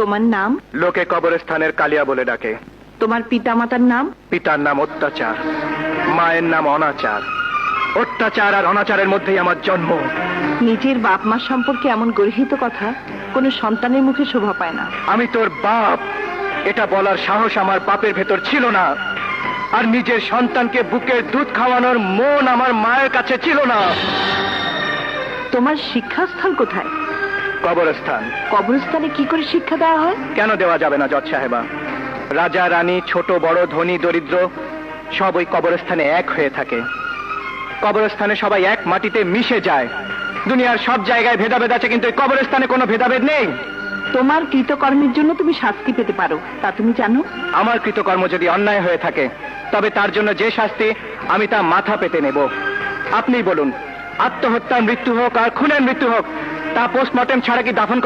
তোমার নাম? লোকে কবরস্থানের কালিয়া বলে ডাকে। তোমার পিতামাতার নাম? পিতার নাম অত্যাচার, মায়ের নাম অনাচার। অত্যাচার আর অনাচারের মধ্যেই আমার জন্ম। নিজের বাপ মা সম্পর্কে এমন গর্হিত কথা কোন সন্তানের মুখে শোভা পায় না। আমি তোর বাপ, এটা বলার সাহস আমার বাপের ভেতর ছিল না। আর নিজের সন্তানকে বুকের দুধ খাওয়ানোর মন আমার মায়ের কাছে ছিল না। তোমার শিক্ষাস্থল কোথায়? কবরস্থান। কবরস্থানে কি করে শিক্ষা দেওয়া হয়? কেন দেওয়া যাবে না জজ সাহেবা? রাজা রানী, ছোট বড়, ধনী দরিদ্র সব ওই কবরস্থানে এক হয়ে থাকে। কবরস্থানে সবাই এক মাটিতে মিশে যায়। দুনিয়ার সব জায়গায় ভেদাভেদ আছে, কিন্তু এই কবরস্থানে কোনো ভেদাভেদ নেই। তোমার কৃতকর্মের জন্য তুমি শাস্তি পেতে পারো, তা তুমি জানো? আমার কৃতকর্ম যদি অন্যায় হয়ে থাকে, তবে তার জন্য যে শাস্তি, আমি তা মাথা পেতে নেব। আপনি বলুন, আত্মহত্যার মৃত্যু হোক আর খুনের মৃত্যু হোক, তা পোস্টমর্টেম ছাড়া কি দাফন